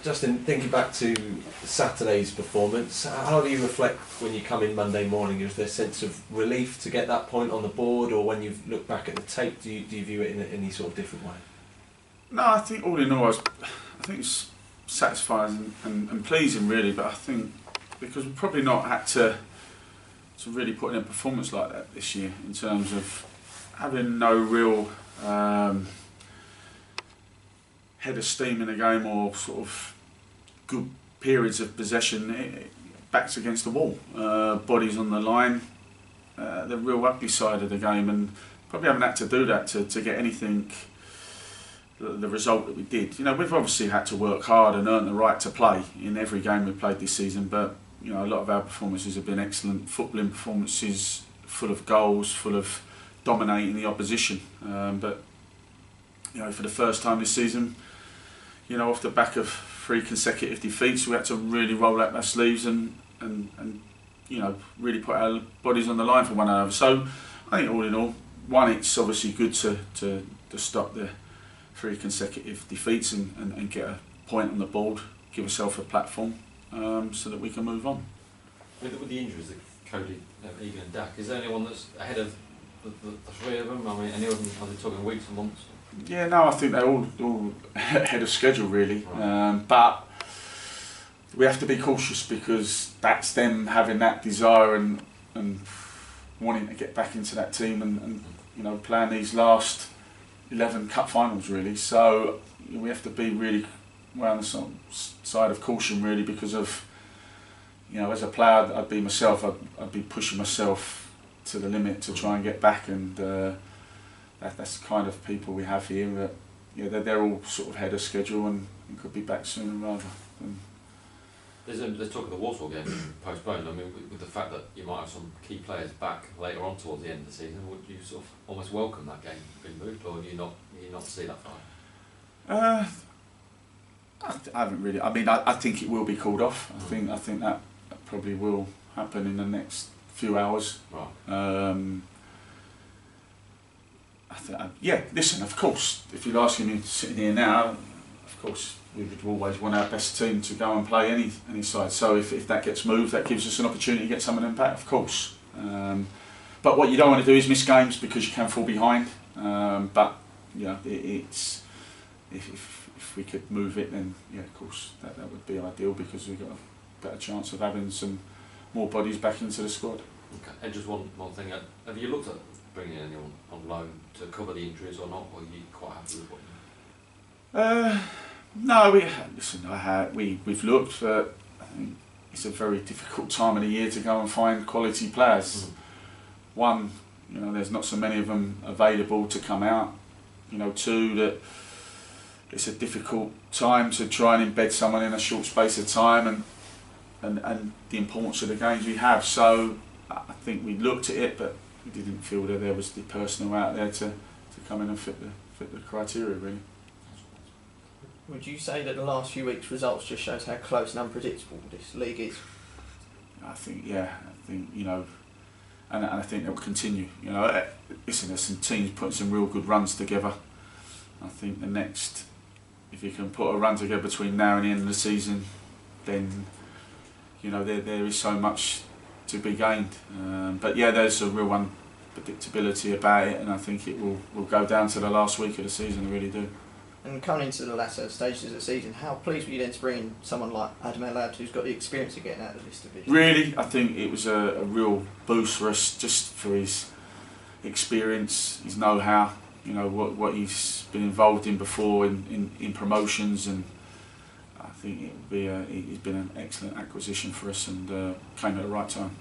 Justin, thinking back to Saturday's performance, how do you reflect when you come in Monday morning? Is there a sense of relief to get that point on the board, or when you look back at the tape, do you view it in any sort of different way? No, I think all in all, I think it's satisfying and pleasing really, but I think because we've probably not had to really put in a performance like that this year, in terms of having no real head of steam in the game or sort of good periods of possession, backs against the wall, bodies on the line, the real ugly side of the game, and probably haven't had to do that to get anything, the result that we did. You know, we've obviously had to work hard and earn the right to play in every game we've played this season, but you know, a lot of our performances have been excellent footballing performances, full of goals, full of dominating the opposition. But you know, for the first time this season, you know, off the back of 3 consecutive defeats, we had to really roll up our sleeves and you know, really put our bodies on the line for one another. So I think all in all, one, it's obviously good to stop the 3 consecutive defeats and get a point on the board, give ourselves a platform, so that we can move on. With the injuries, Cody, Egan and Dak, is there anyone that's ahead of the 3 of them? I mean, any of them, are they talking weeks or months? Yeah, no, I think they're all ahead of schedule really, right. But we have to be cautious because that's them having that desire and wanting to get back into that team and you know, playing these last 11 cup finals really. So we have to be really on the side of caution really, because of, you know, as a player I'd be myself, I'd be pushing myself to the limit to try and get back, and that's the kind of people we have here, that yeah, they're all sort of ahead of schedule and could be back sooner rather than. There's talk of the Walsall game being postponed. I mean, with the fact that you might have some key players back later on towards the end of the season, would you sort of almost welcome that game being moved, or do you not see that far? I haven't really. I mean, I think it will be called off. I think that probably will happen in the next few hours. Right. Yeah. Listen, of course, if you're asking me sitting here now, of course we would always want our best team to go and play any side. So if that gets moved, that gives us an opportunity to get some of them back, of course. But what you don't want to do is miss games because you can fall behind. But you know, it's if we could move it, then yeah, of course that would be ideal, because we've got a better chance of having some more bodies back into the squad. Okay. And just one more thing, have you looked at bringing anyone on loan to cover the injuries or not, or are you quite happy with what you? No, we've looked, but I think it's a very difficult time of the year to go and find quality players. Mm-hmm. One, you know, there's not so many of them available to come out. You know, 2, that it's a difficult time to try and embed someone in a short space of time, and the importance of the games we have. So I think we looked at it, but we didn't feel that there was the personnel out there to come in and fit the criteria really. Would you say that the last few weeks' results just shows how close and unpredictable this league is? I think, yeah. I think, you know, and I think they'll continue. You know, listen, there's some teams putting some real good runs together. I think the next, if you can put a run together between now and the end of the season, then you know there is so much to be gained. But yeah, there's a real unpredictability about it, and I think it will go down to the last week of the season. I really do. And coming into the latter stages of the season, how pleased were you then to bring in someone like Adam Elad, who's got the experience of getting out of this division? Really, I think it was a real boost for us, just for his experience, his know-how, you know, what he's been involved in before in promotions, and I think he's been an excellent acquisition for us, and came at the right time.